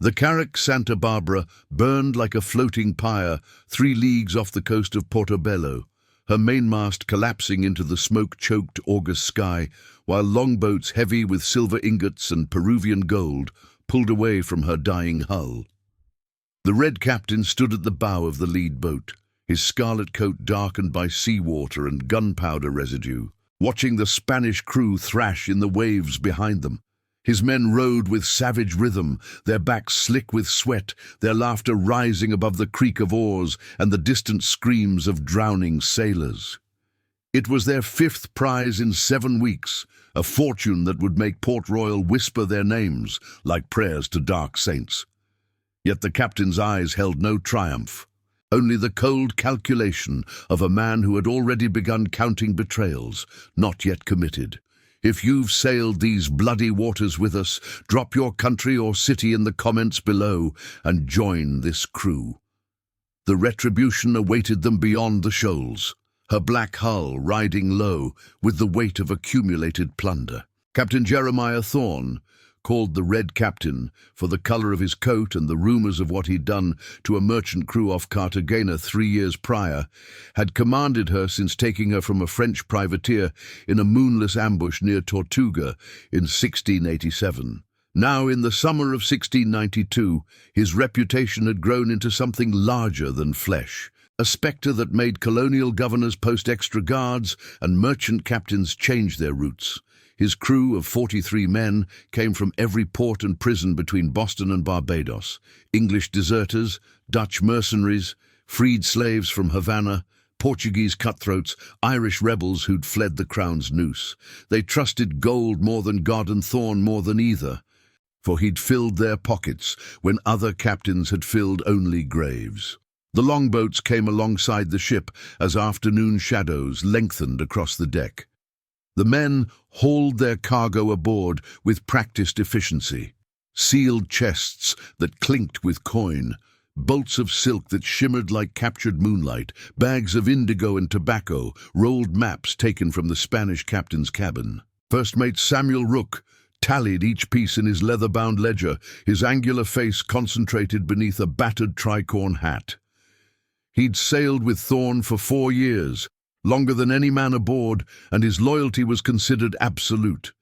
The carrack Santa Barbara burned like a floating pyre 3 leagues off the coast of Portobello, her mainmast collapsing into the smoke-choked August sky, while longboats heavy with silver ingots and Peruvian gold pulled away from her dying hull. The red captain stood at the bow of the lead boat, his scarlet coat darkened by seawater and gunpowder residue, watching the Spanish crew thrash in the waves behind them. His men rowed with savage rhythm, their backs slick with sweat, their laughter rising above the creak of oars and the distant screams of drowning sailors. It was their 5th prize in 7 weeks, a fortune that would make Port Royal whisper their names like prayers to dark saints. Yet the captain's eyes held no triumph, only the cold calculation of a man who had already begun counting betrayals, not yet committed. If you've sailed these bloody waters with us, drop your country or city in the comments below and join this crew. The retribution awaited them beyond the shoals, her black hull riding low with the weight of accumulated plunder. Captain Jeremiah Thorne, called the Red Captain for the colour of his coat and the rumours of what he'd done to a merchant crew off Cartagena 3 years prior, had commanded her since taking her from a French privateer in a moonless ambush near Tortuga in 1687. Now, in the summer of 1692, his reputation had grown into something larger than flesh, a spectre that made colonial governors post extra guards and merchant captains change their routes. His crew of 43 men came from every port and prison between Boston and Barbados. English deserters, Dutch mercenaries, freed slaves from Havana, Portuguese cutthroats, Irish rebels who'd fled the crown's noose. They trusted gold more than God and Thorne more than either, for he'd filled their pockets when other captains had filled only graves. The longboats came alongside the ship as afternoon shadows lengthened across the deck. The men hauled their cargo aboard with practiced efficiency. Sealed chests that clinked with coin, bolts of silk that shimmered like captured moonlight, bags of indigo and tobacco, rolled maps taken from the Spanish captain's cabin. First Mate Samuel Rook tallied each piece in his leather-bound ledger, his angular face concentrated beneath a battered tricorn hat. He'd sailed with Thorne for 4 years, longer than any man aboard, and his loyalty was considered absolute.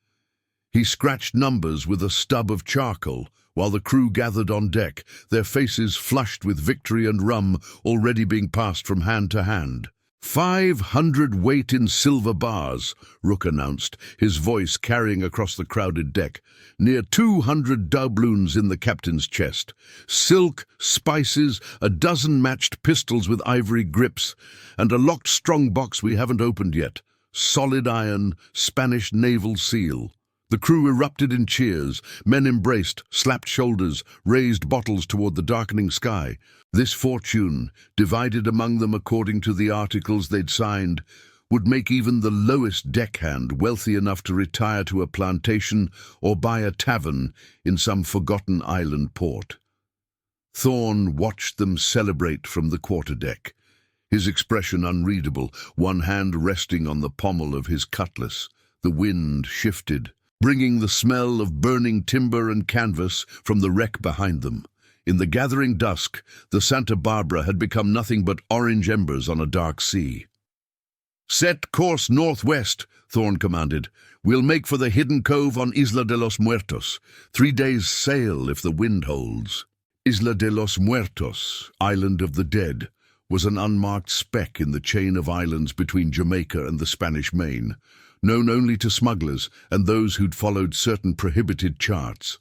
He scratched numbers with a stub of charcoal while the crew gathered on deck, their faces flushed with victory and rum already being passed from hand to hand. 500 weight in silver bars, Rook announced, his voice carrying across the crowded deck. Near 200 doubloons in the captain's chest. Silk, spices, a dozen matched pistols with ivory grips, and a locked strongbox we haven't opened yet. Solid iron, Spanish naval seal. The crew erupted in cheers. Men embraced, slapped shoulders, raised bottles toward the darkening sky. This fortune, divided among them according to the articles they'd signed, would make even the lowest deckhand wealthy enough to retire to a plantation or buy a tavern in some forgotten island port. Thorne watched them celebrate from the quarterdeck, his expression unreadable, one hand resting on the pommel of his cutlass. The wind shifted, bringing the smell of burning timber and canvas from the wreck behind them. In the gathering dusk, the Santa Barbara had become nothing but orange embers on a dark sea. "Set course northwest," Thorne commanded. "We'll make for the hidden cove on Isla de los Muertos. 3 days' sail if the wind holds." Isla de los Muertos, Island of the Dead, was an unmarked speck in the chain of islands between Jamaica and the Spanish Main, known only to smugglers and those who'd followed certain prohibited charts.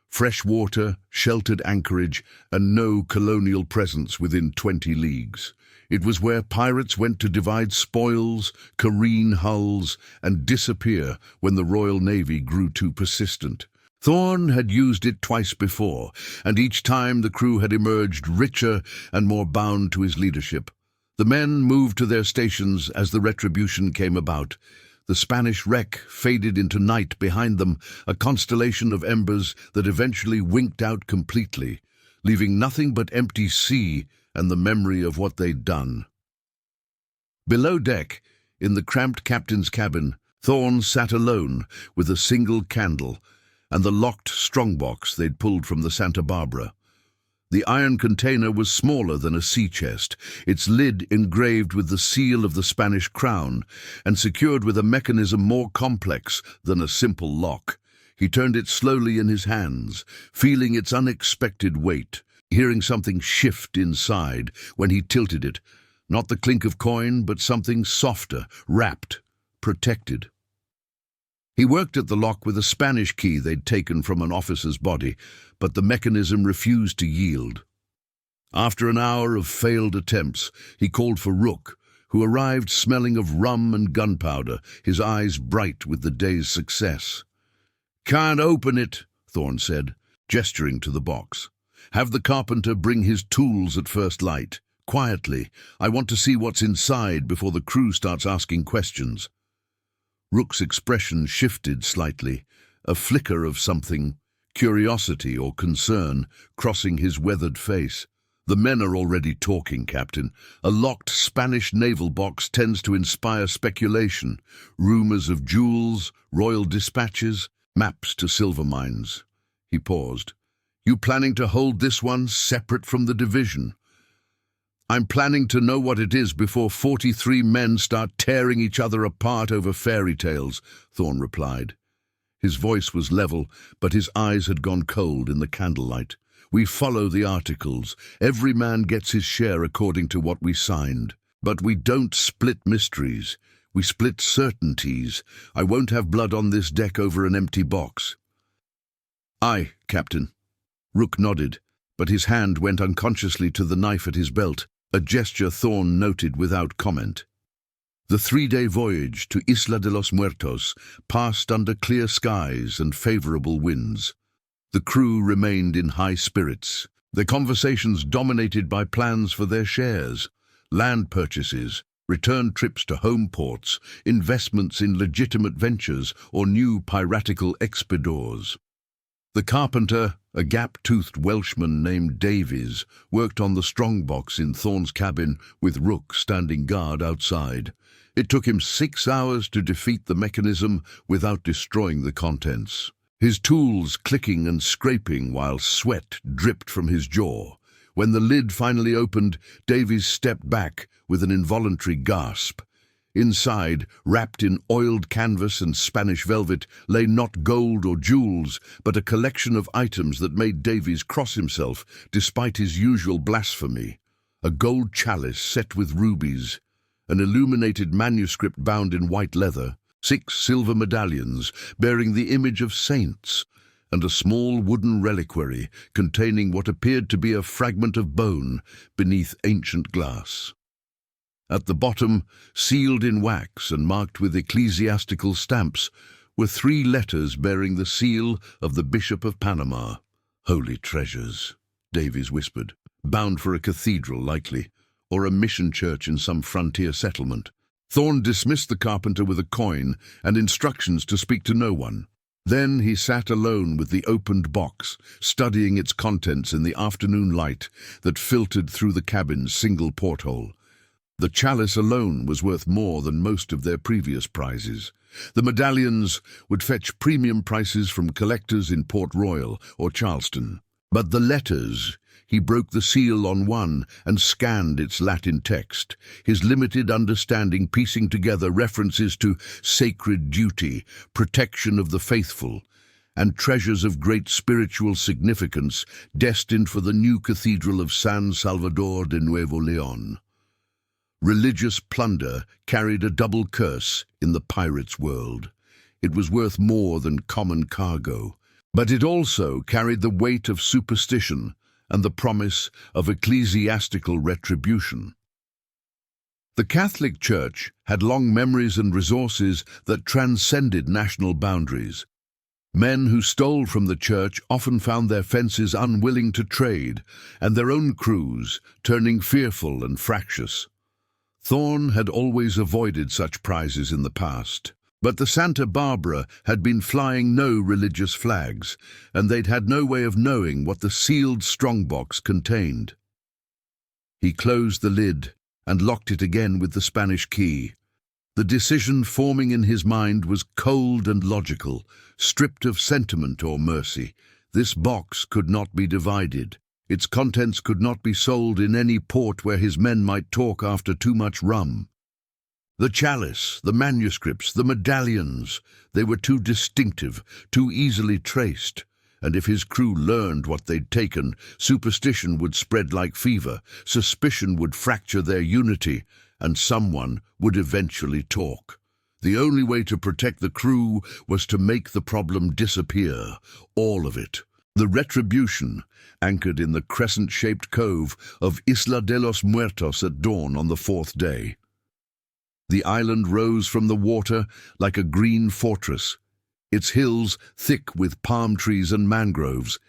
Fresh water, sheltered anchorage, and no colonial presence within 20 leagues. It was where pirates went to divide spoils, careen hulls, and disappear when the Royal Navy grew too persistent. Thorne had used it twice before, and each time the crew had emerged richer and more bound to his leadership. The men moved to their stations as the retribution came about. The Spanish wreck faded into night behind them, a constellation of embers that eventually winked out completely, leaving nothing but empty sea and the memory of what they'd done. Below deck, in the cramped captain's cabin, Thorne sat alone with a single candle, and the locked strongbox they'd pulled from the Santa Barbara. The iron container was smaller than a sea chest, its lid engraved with the seal of the Spanish crown and secured with a mechanism more complex than a simple lock. He turned it slowly in his hands, feeling its unexpected weight, hearing something shift inside when he tilted it. Not the clink of coin, but something softer, wrapped, protected. He worked at the lock with a Spanish key they'd taken from an officer's body, but the mechanism refused to yield. After an hour of failed attempts, he called for Rook, who arrived smelling of rum and gunpowder, his eyes bright with the day's success. "Can't open it," Thorne said, gesturing to the box. "Have the carpenter bring his tools at first light. Quietly. I want to see what's inside before the crew starts asking questions." Rook's expression shifted slightly, a flicker of something, curiosity or concern, crossing his weathered face. "The men are already talking, Captain. A locked Spanish naval box tends to inspire speculation. Rumors of jewels, royal dispatches, maps to silver mines." He paused. "You planning to hold this one separate from the division?" "I'm planning to know what it is before 43 men start tearing each other apart over fairy tales," Thorne replied. His voice was level, but his eyes had gone cold in the candlelight. "We follow the articles. Every man gets his share according to what we signed. But we don't split mysteries. We split certainties. I won't have blood on this deck over an empty box." "Aye, Captain." Rook nodded, but his hand went unconsciously to the knife at his belt, a gesture Thorne noted without comment. The 3-day voyage to Isla de los Muertos passed under clear skies and favorable winds. The crew remained in high spirits, their conversations dominated by plans for their shares, land purchases, return trips to home ports, investments in legitimate ventures, or new piratical expedores. The carpenter, a gap-toothed Welshman named Davies, worked on the strongbox in Thorne's cabin with Rook standing guard outside. It took him 6 hours to defeat the mechanism without destroying the contents, his tools clicking and scraping while sweat dripped from his jaw. When the lid finally opened, Davies stepped back with an involuntary gasp. Inside, wrapped in oiled canvas and Spanish velvet, lay not gold or jewels, but a collection of items that made Davies cross himself despite his usual blasphemy. A gold chalice set with rubies, an illuminated manuscript bound in white leather, 6 silver medallions bearing the image of saints, and a small wooden reliquary containing what appeared to be a fragment of bone beneath ancient glass. At the bottom, sealed in wax and marked with ecclesiastical stamps, were 3 letters bearing the seal of the Bishop of Panama. "Holy treasures," Davies whispered. "Bound for a cathedral, likely, or a mission church in some frontier settlement." Thorne dismissed the carpenter with a coin and instructions to speak to no one. Then he sat alone with the opened box, studying its contents in the afternoon light that filtered through the cabin's single porthole. The chalice alone was worth more than most of their previous prizes. The medallions would fetch premium prices from collectors in Port Royal or Charleston. But the letters, he broke the seal on one and scanned its Latin text, his limited understanding piecing together references to sacred duty, protection of the faithful, and treasures of great spiritual significance destined for the new cathedral of San Salvador de Nuevo León. Religious plunder carried a double curse in the pirates' world. It was worth more than common cargo, but it also carried the weight of superstition and the promise of ecclesiastical retribution. The Catholic Church had long memories and resources that transcended national boundaries. Men who stole from the church often found their fences unwilling to trade, and their own crews turning fearful and fractious. Thorne had always avoided such prizes in the past, but the Santa Barbara had been flying no religious flags, and they'd had no way of knowing what the sealed strongbox contained. He closed the lid and locked it again with the Spanish key. The decision forming in his mind was cold and logical, stripped of sentiment or mercy. This box could not be divided. Its contents could not be sold in any port where his men might talk after too much rum. The chalice, the manuscripts, the medallions, they were too distinctive, too easily traced. And if his crew learned what they'd taken, superstition would spread like fever, suspicion would fracture their unity, and someone would eventually talk. The only way to protect the crew was to make the problem disappear, all of it. The retribution, anchored in the crescent-shaped cove of Isla de los Muertos at dawn on the fourth day. The island rose from the water like a green fortress, its hills thick with palm trees and mangroves,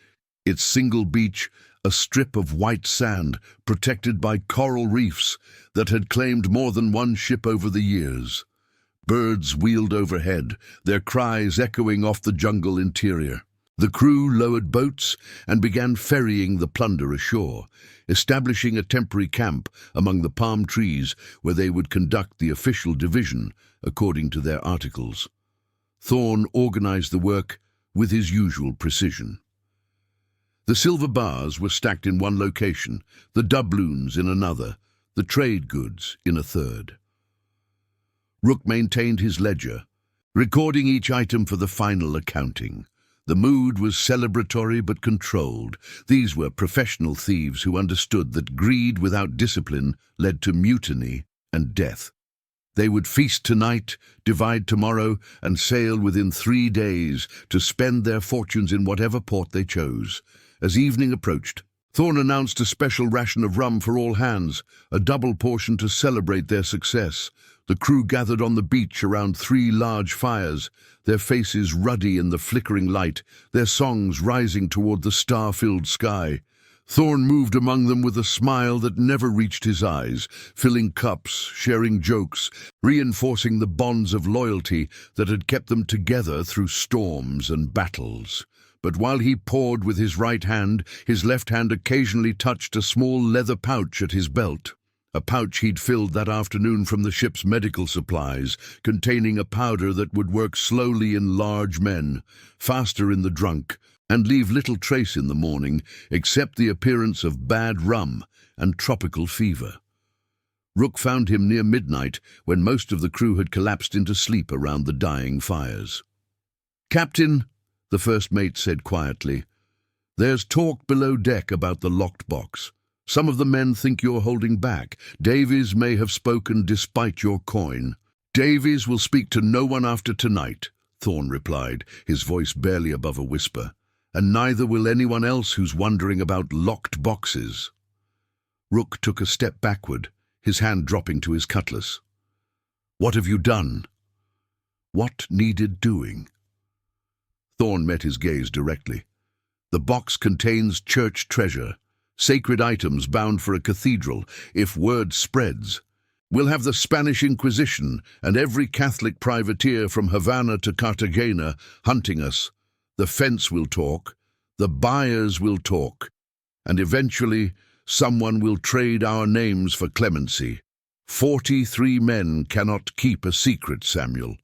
its single beach a strip of white sand protected by coral reefs that had claimed more than one ship over the years. Birds wheeled overhead, their cries echoing off the jungle interior. The crew lowered boats and began ferrying the plunder ashore, establishing a temporary camp among the palm trees where they would conduct the official division according to their articles. Thorn organized the work with his usual precision. The silver bars were stacked in one location, the doubloons in another, the trade goods in a third. Rook maintained his ledger, recording each item for the final accounting. The mood was celebratory but controlled. These were professional thieves who understood that greed without discipline led to mutiny and death. They would feast tonight, divide tomorrow, and sail within 3 days to spend their fortunes in whatever port they chose. As evening approached, Thorn announced a special ration of rum for all hands, a double portion to celebrate their success. The crew gathered on the beach around 3 large fires, their faces ruddy in the flickering light, their songs rising toward the star-filled sky. Thorn moved among them with a smile that never reached his eyes, filling cups, sharing jokes, reinforcing the bonds of loyalty that had kept them together through storms and battles. But while he poured with his right hand, his left hand occasionally touched a small leather pouch at his belt. A pouch he'd filled that afternoon from the ship's medical supplies, containing a powder that would work slowly in large men, faster in the drunk, and leave little trace in the morning except the appearance of bad rum and tropical fever. Rook found him near midnight when most of the crew had collapsed into sleep around the dying fires. "Captain," the first mate said quietly, "there's talk below deck about the locked box. Some of the men think you're holding back. Davies may have spoken despite your coin." "Davies will speak to no one after tonight," Thorn replied, his voice barely above a whisper. "And neither will anyone else who's wondering about locked boxes." Rook took a step backward, his hand dropping to his cutlass. "What have you done?" "What needed doing?" Thorn met his gaze directly. "The box contains church treasure, sacred items bound for a cathedral. If word spreads, we'll have the Spanish Inquisition and every Catholic privateer from Havana to Cartagena hunting us. The fence will talk, the buyers will talk, and eventually someone will trade our names for clemency. 43 men cannot keep a secret, Samuel,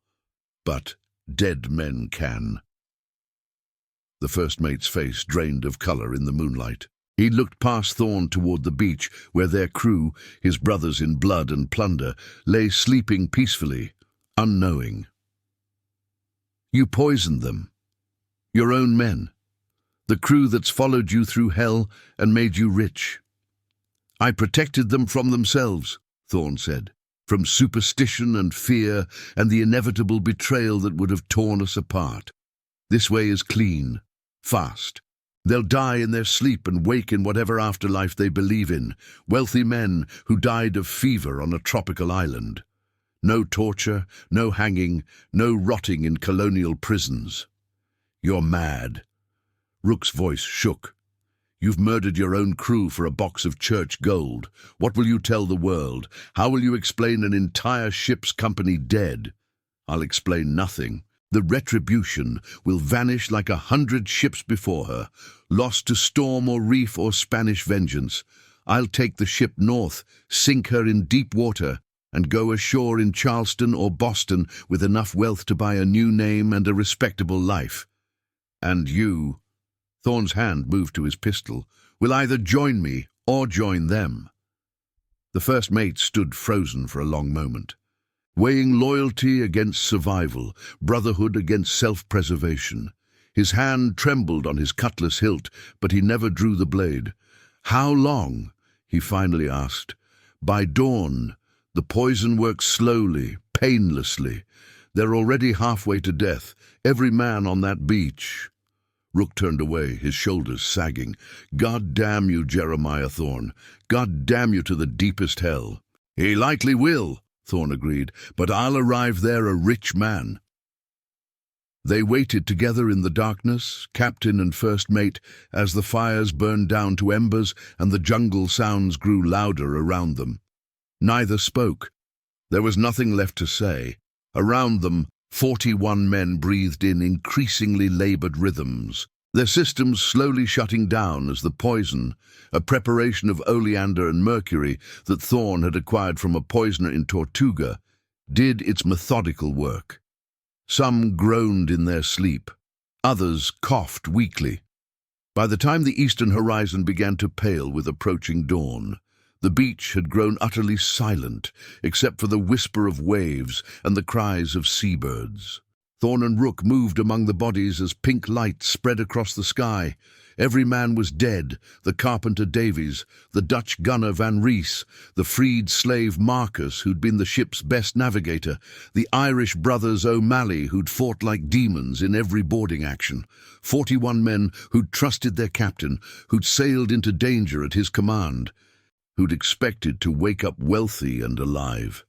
but dead men can." The first mate's face drained of color in the moonlight. He looked past Thorn toward the beach where their crew, his brothers in blood and plunder, lay sleeping peacefully, unknowing. "You poisoned them. Your own men. The crew that's followed you through hell and made you rich." "I protected them from themselves," Thorn said, "from superstition and fear and the inevitable betrayal that would have torn us apart. This way is clean, fast. They'll die in their sleep and wake in whatever afterlife they believe in, wealthy men who died of fever on a tropical island. No torture, no hanging, no rotting in colonial prisons." "You're mad." Rook's voice shook. "You've murdered your own crew for a box of church gold. What will you tell the world? How will you explain an entire ship's company dead?" "I'll explain nothing. The retribution will vanish like 100 ships before her, lost to storm or reef or Spanish vengeance. I'll take the ship north, sink her in deep water, and go ashore in Charleston or Boston with enough wealth to buy a new name and a respectable life. And you," Thorn's hand moved to his pistol, "will either join me or join them." The first mate stood frozen for a long moment, weighing loyalty against survival, brotherhood against self-preservation. His hand trembled on his cutlass hilt, but he never drew the blade. "How long?" he finally asked. "By dawn. The poison works slowly, painlessly. They're already halfway to death, every man on that beach." Rook turned away, his shoulders sagging. "God damn you, Jeremiah Thorn. God damn you to the deepest hell." "He likely will," Thorn agreed, "but I'll arrive there a rich man." They waited together in the darkness, captain and first mate, as the fires burned down to embers and the jungle sounds grew louder around them. Neither spoke. There was nothing left to say. Around them, 41 men breathed in increasingly labored rhythms, their systems slowly shutting down as the poison, a preparation of oleander and mercury that Thorn had acquired from a poisoner in Tortuga, did its methodical work. Some groaned in their sleep. Others coughed weakly. By the time the eastern horizon began to pale with approaching dawn, the beach had grown utterly silent, except for the whisper of waves and the cries of seabirds. Thorn and Rook moved among the bodies as pink light spread across the sky. Every man was dead: the carpenter Davies, the Dutch gunner Van Rees, the freed slave Marcus, who'd been the ship's best navigator, the Irish brothers O'Malley, who'd fought like demons in every boarding action. 41 men who'd trusted their captain, who'd sailed into danger at his command, who'd expected to wake up wealthy and alive.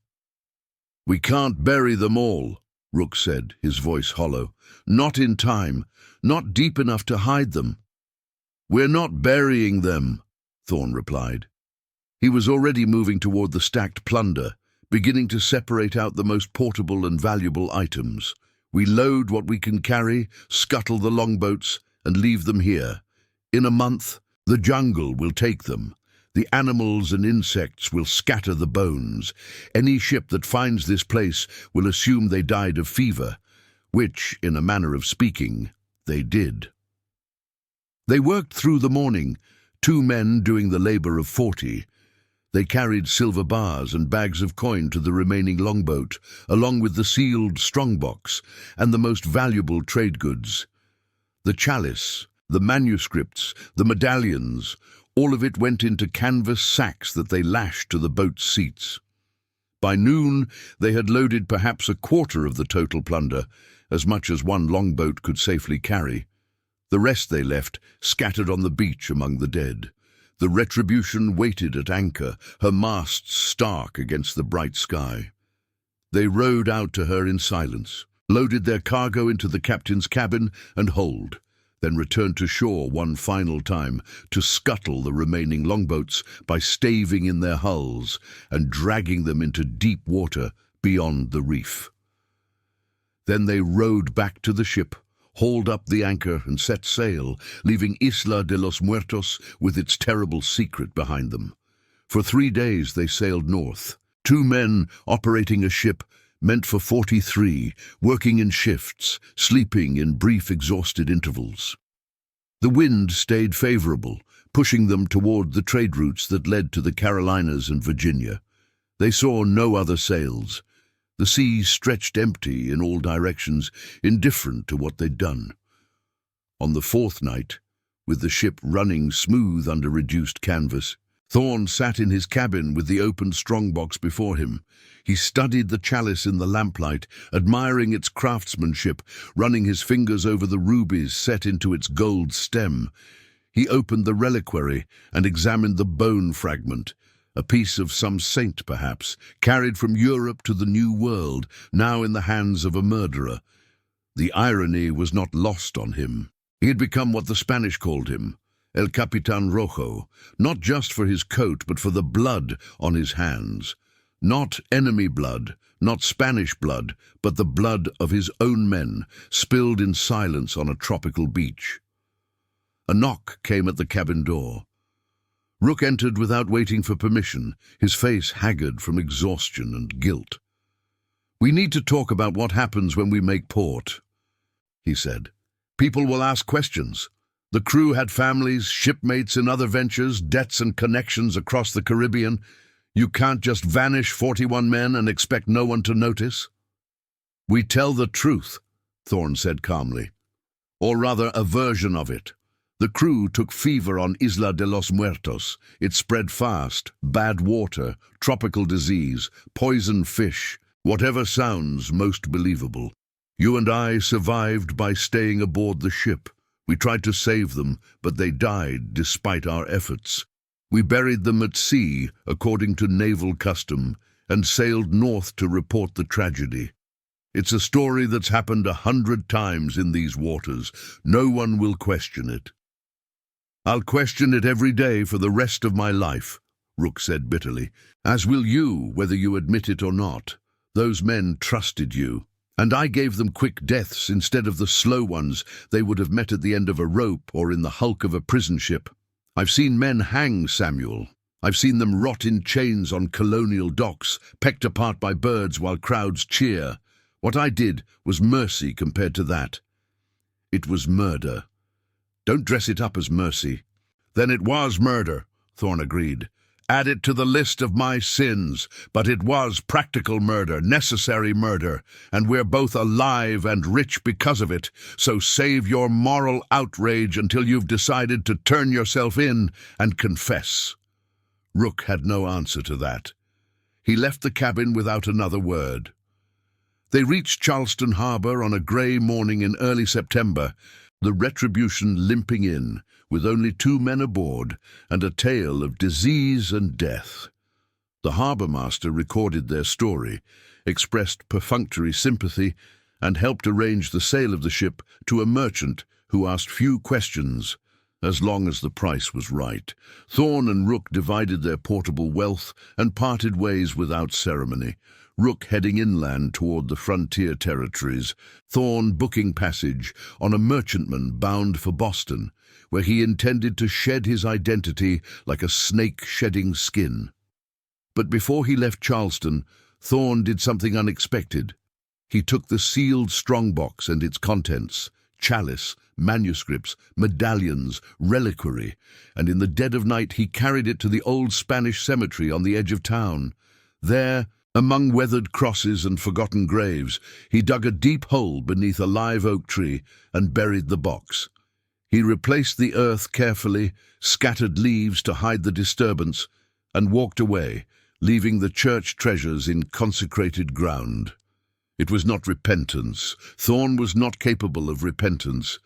"We can't bury them all," Rook said, his voice hollow. "Not in time, not deep enough to hide them." "We're not burying them," Thorn replied. He was already moving toward the stacked plunder, beginning to separate out the most portable and valuable items. "We load what we can carry, scuttle the longboats, and leave them here. In a month, the jungle will take them. The animals and insects will scatter the bones. Any ship that finds this place will assume they died of fever, which, in a manner of speaking, they did." They worked through the morning, 2 men doing the labor of 40. They carried silver bars and bags of coin to the remaining longboat, along with the sealed strongbox and the most valuable trade goods. The chalice, the manuscripts, the medallions, all of it went into canvas sacks that they lashed to the boat's seats. By noon, they had loaded perhaps a quarter of the total plunder, as much as one longboat could safely carry. The rest they left, scattered on the beach among the dead. The Retribution waited at anchor, her masts stark against the bright sky. They rowed out to her in silence, loaded their cargo into the captain's cabin and hold, then returned to shore one final time to scuttle the remaining longboats by staving in their hulls and dragging them into deep water beyond the reef. Then they rowed back to the ship, hauled up the anchor and set sail, leaving Isla de los Muertos with its terrible secret behind them. For 3 days they sailed north, 2 men operating a ship meant for 43, working in shifts, sleeping in brief exhausted intervals. The wind stayed favorable, pushing them toward the trade routes that led to the Carolinas and Virginia. They saw no other sails. The sea stretched empty in all directions, indifferent to what they'd done. On the 4th night, with the ship running smooth under reduced canvas, Thorn sat in his cabin with the open strongbox before him. He studied the chalice in the lamplight, admiring its craftsmanship, running his fingers over the rubies set into its gold stem. He opened the reliquary and examined the bone fragment, a piece of some saint perhaps, carried from Europe to the New World, now in the hands of a murderer. The irony was not lost on him. He had become what the Spanish called him, El Capitan Rojo, not just for his coat, but for the blood on his hands. Not enemy blood, not Spanish blood, but the blood of his own men, spilled in silence on a tropical beach. A knock came at the cabin door. Rook entered without waiting for permission, his face haggard from exhaustion and guilt. "We need to talk about what happens when we make port," he said. "People will ask questions. The crew had families, shipmates in other ventures, debts and connections across the Caribbean. You can't just vanish 41 men and expect no one to notice." "We tell the truth," Thorne said calmly. "Or rather, a version of it. The crew took fever on Isla de los Muertos. It spread fast. Bad water, tropical disease, poisoned fish, whatever sounds most believable. You and I survived by staying aboard the ship. We tried to save them, but they died despite our efforts. We buried them at sea, according to naval custom, and sailed north to report the tragedy. It's a story that's happened 100 times in these waters. No one will question it." "I'll question it every day for the rest of my life," Rook said bitterly. "As will you, whether you admit it or not. Those men trusted you, and I gave them quick deaths instead of the slow ones they would have met at the end of a rope or in the hulk of a prison ship. I've seen men hang, Samuel. I've seen them rot in chains on colonial docks, pecked apart by birds while crowds cheer. What I did was mercy compared to that. It was murder. Don't dress it up as mercy." "Then it was murder," Thorne agreed. "Add it to the list of my sins. But it was practical murder, necessary murder, and we're both alive and rich because of it. So save your moral outrage until you've decided to turn yourself in and confess." Rook had no answer to that. He left the cabin without another word. They reached Charleston Harbor on a grey morning in early September, the Retribution limping in, with only 2 men aboard and a tale of disease and death. The harbour master recorded their story, expressed perfunctory sympathy, and helped arrange the sale of the ship to a merchant who asked few questions, as long as the price was right. Thorne and Rook divided their portable wealth and parted ways without ceremony. Rook heading inland toward the frontier territories, Thorne booking passage on a merchantman bound for Boston, where he intended to shed his identity like a snake shedding skin. But before he left Charleston, Thorne did something unexpected. He took the sealed strongbox and its contents, chalice, manuscripts, medallions, reliquary, and in the dead of night he carried it to the old Spanish cemetery on the edge of town. There, among weathered crosses and forgotten graves, he dug a deep hole beneath a live oak tree and buried the box. He replaced the earth carefully, scattered leaves to hide the disturbance, and walked away, leaving the church treasures in consecrated ground. It was not repentance. Thorne was not capable of repentance,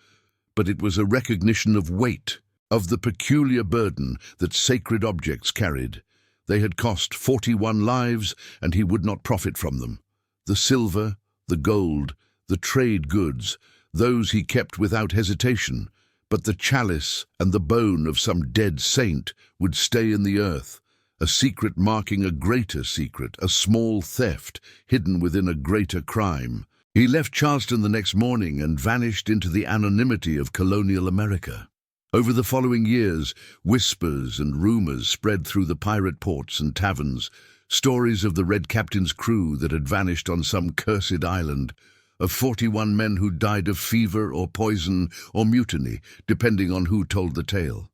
but it was a recognition of weight, of the peculiar burden that sacred objects carried. They had cost 41 lives, and he would not profit from them. The silver, the gold, the trade goods, those he kept without hesitation, but the chalice and the bone of some dead saint would stay in the earth, a secret marking a greater secret, a small theft hidden within a greater crime. He left Charleston the next morning and vanished into the anonymity of colonial America. Over the following years, whispers and rumors spread through the pirate ports and taverns, stories of the Red Captain's crew that had vanished on some cursed island, of 41 men who died of fever or poison or mutiny, depending on who told the tale.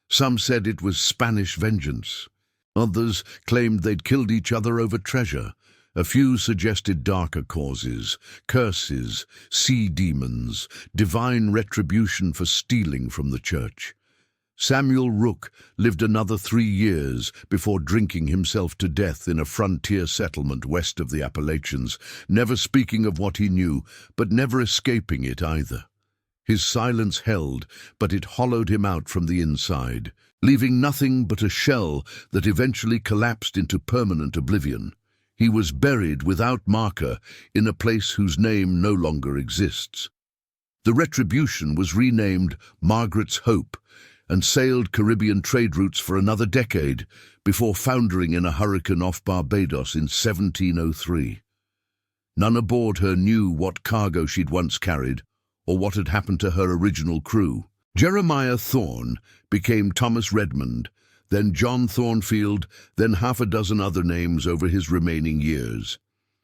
Some said it was Spanish vengeance. Others claimed they'd killed each other over treasure. A few suggested darker causes, curses, sea demons, divine retribution for stealing from the church. Samuel Rook lived another 3 years before drinking himself to death in a frontier settlement west of the Appalachians, never speaking of what he knew, but never escaping it either. His silence held, but it hollowed him out from the inside, leaving nothing but a shell that eventually collapsed into permanent oblivion. He was buried without marker in a place whose name no longer exists. The Retribution was renamed Margaret's Hope and sailed Caribbean trade routes for another decade before foundering in a hurricane off Barbados in 1703. None aboard her knew what cargo she'd once carried or what had happened to her original crew. Jeremiah Thorne became Thomas Redmond, then John Thornfield, then half a dozen other names over his remaining years.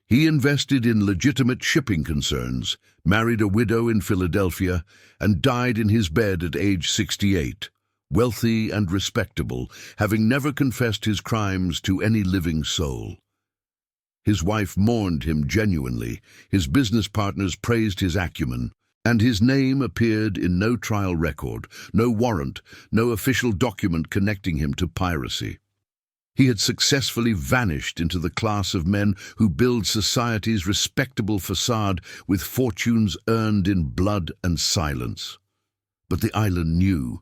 He invested in legitimate shipping concerns, married a widow in Philadelphia, and died in his bed at age 68, wealthy and respectable, having never confessed his crimes to any living soul. His wife mourned him genuinely, his business partners praised his acumen, and his name appeared in no trial record, no warrant, no official document connecting him to piracy. He had successfully vanished into the class of men who build society's respectable facade with fortunes earned in blood and silence. But the island knew.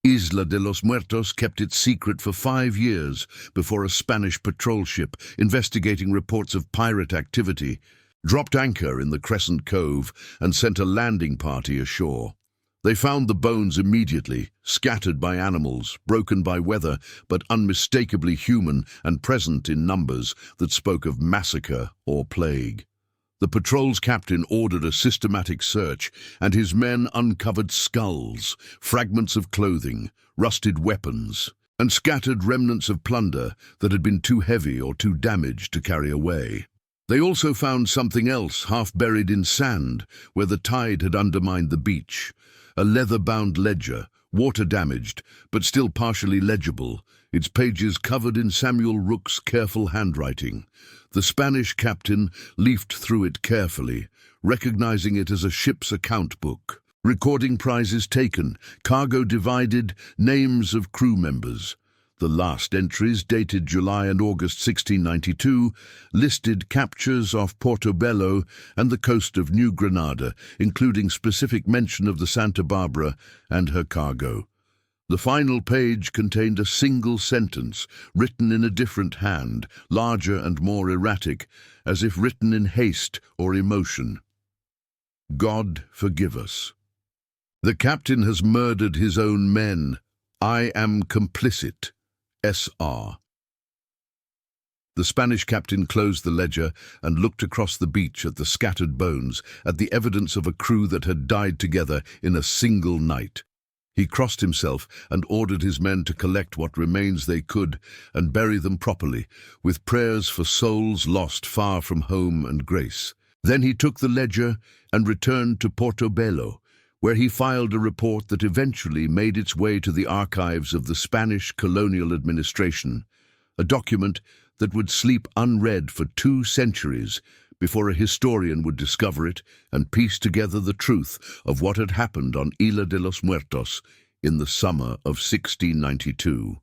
Isla de los Muertos kept it secret for 5 years before a Spanish patrol ship investigating reports of pirate activity dropped anchor in the Crescent Cove and sent a landing party ashore. They found the bones immediately, scattered by animals, broken by weather, but unmistakably human and present in numbers that spoke of massacre or plague. The patrol's captain ordered a systematic search, and his men uncovered skulls, fragments of clothing, rusted weapons, and scattered remnants of plunder that had been too heavy or too damaged to carry away. They also found something else half buried in sand where the tide had undermined the beach. A leather-bound ledger, water-damaged, but still partially legible, its pages covered in Samuel Rook's careful handwriting. The Spanish captain leafed through it carefully, recognizing it as a ship's account book, recording prizes taken, cargo divided, names of crew members. The last entries, dated July and August 1692, listed captures off Portobello and the coast of New Granada, including specific mention of the Santa Barbara and her cargo. The final page contained a single sentence, written in a different hand, larger and more erratic, as if written in haste or emotion. God forgive us. The captain has murdered his own men. I am complicit. S.R. The Spanish captain closed the ledger and looked across the beach at the scattered bones, at the evidence of a crew that had died together in a single night. He crossed himself and ordered his men to collect what remains they could and bury them properly, with prayers for souls lost far from home and grace. Then he took the ledger and returned to Portobello, where he filed a report that eventually made its way to the archives of the Spanish colonial administration, a document that would sleep unread for 2 centuries before a historian would discover it and piece together the truth of what had happened on Isla de los Muertos in the summer of 1692.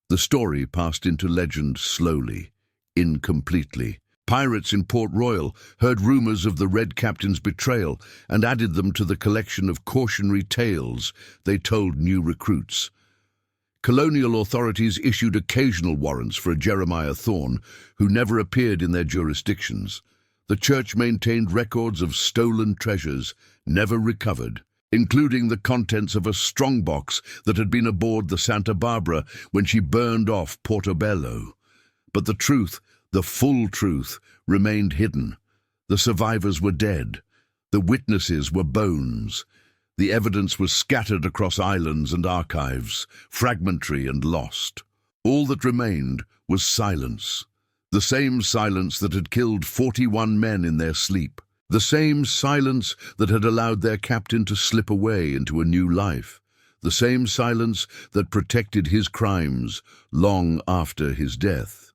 The story passed into legend slowly, incompletely. Pirates in Port Royal heard rumors of the Red Captain's betrayal and added them to the collection of cautionary tales they told new recruits. Colonial authorities issued occasional warrants for Jeremiah Thorne, who never appeared in their jurisdictions. The church maintained records of stolen treasures, never recovered, including the contents of a strongbox that had been aboard the Santa Barbara when she burned off Portobello. But the truth, the full truth, remained hidden. The survivors were dead. The witnesses were bones. The evidence was scattered across islands and archives, fragmentary and lost. All that remained was silence. The same silence that had killed 41 men in their sleep. The same silence that had allowed their captain to slip away into a new life. The same silence that protected his crimes long after his death.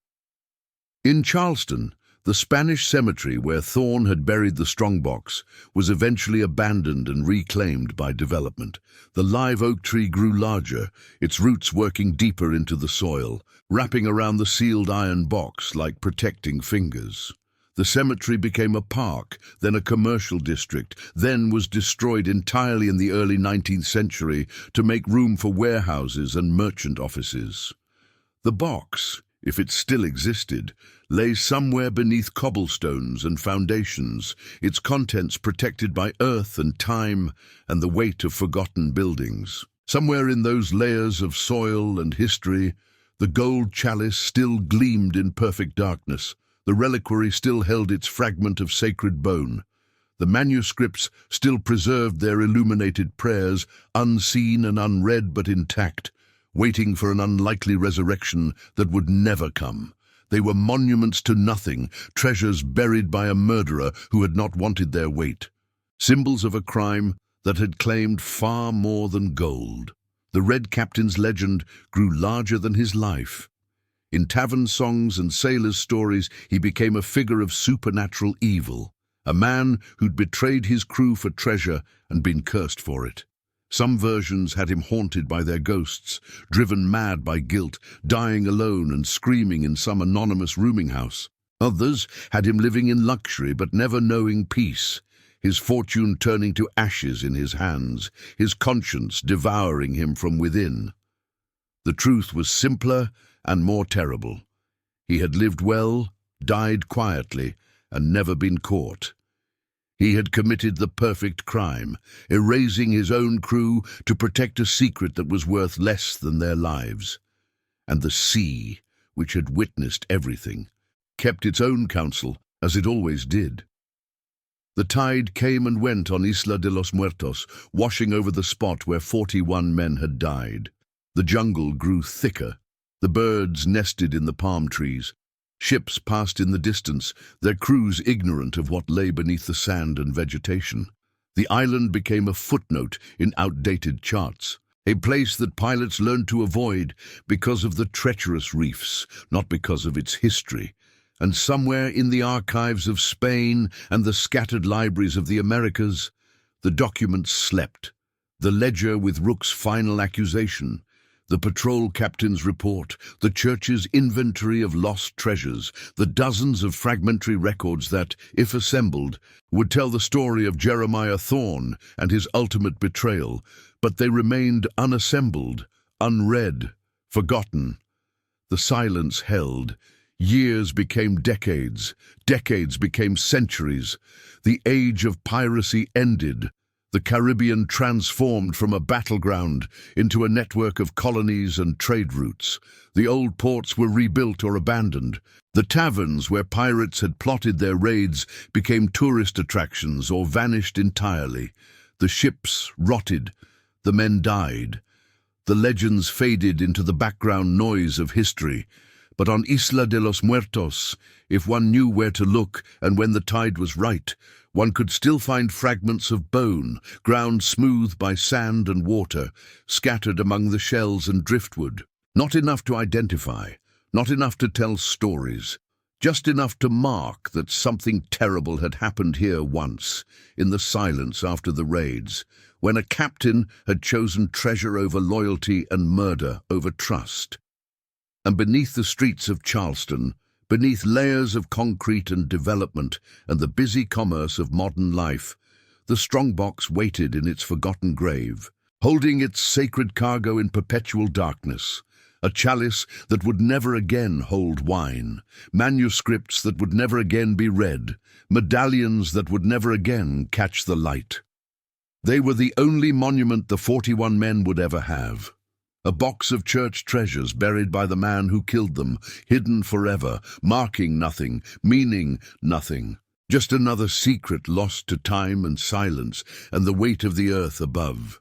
In Charleston, the Spanish cemetery where Thorne had buried the strongbox was eventually abandoned and reclaimed by development. The live oak tree grew larger, its roots working deeper into the soil, wrapping around the sealed iron box like protecting fingers. The cemetery became a park, then a commercial district, then was destroyed entirely in the early 19th century to make room for warehouses and merchant offices. The box, if it still existed, lay somewhere beneath cobblestones and foundations, its contents protected by earth and time and the weight of forgotten buildings. Somewhere in those layers of soil and history, the gold chalice still gleamed in perfect darkness. The reliquary still held its fragment of sacred bone. The manuscripts still preserved their illuminated prayers, unseen and unread but intact, waiting for an unlikely resurrection that would never come. They were monuments to nothing, treasures buried by a murderer who had not wanted their weight, symbols of a crime that had claimed far more than gold. The Red Captain's legend grew larger than his life. In tavern songs and sailors' stories, he became a figure of supernatural evil, a man who'd betrayed his crew for treasure and been cursed for it. Some versions had him haunted by their ghosts, driven mad by guilt, dying alone and screaming in some anonymous rooming house. Others had him living in luxury but never knowing peace, his fortune turning to ashes in his hands, his conscience devouring him from within. The truth was simpler and more terrible. He had lived well, died quietly, and never been caught. He had committed the perfect crime, erasing his own crew to protect a secret that was worth less than their lives. And the sea, which had witnessed everything, kept its own counsel, as it always did. The tide came and went on Isla de los Muertos, washing over the spot where 41 men had died. The jungle grew thicker. The birds nested in the palm trees. Ships passed in the distance, their crews ignorant of what lay beneath the sand and vegetation. The island became a footnote in outdated charts, a place that pilots learned to avoid because of the treacherous reefs, not because of its history. And somewhere in the archives of Spain and the scattered libraries of the Americas, the documents slept. The ledger with Rook's final accusation, the patrol captain's report, the church's inventory of lost treasures, the dozens of fragmentary records that, if assembled, would tell the story of Jeremiah Thorne and his ultimate betrayal, but they remained unassembled, unread, forgotten. The silence held. Years became decades, decades became centuries. The age of piracy ended. The Caribbean transformed from a battleground into a network of colonies and trade routes. The old ports were rebuilt or abandoned. The taverns where pirates had plotted their raids became tourist attractions or vanished entirely. The ships rotted. The men died. The legends faded into the background noise of history. But on Isla de los Muertos, if one knew where to look and when the tide was right, one could still find fragments of bone, ground smooth by sand and water, scattered among the shells and driftwood. Not enough to identify, not enough to tell stories, just enough to mark that something terrible had happened here once, in the silence after the raids, when a captain had chosen treasure over loyalty and murder over trust. And beneath the streets of Charleston, beneath layers of concrete and development and the busy commerce of modern life, the strongbox waited in its forgotten grave, holding its sacred cargo in perpetual darkness, a chalice that would never again hold wine, manuscripts that would never again be read, medallions that would never again catch the light. They were the only monument the 41 men would ever have. A box of church treasures buried by the man who killed them, hidden forever, marking nothing, meaning nothing. Just another secret lost to time and silence and the weight of the earth above.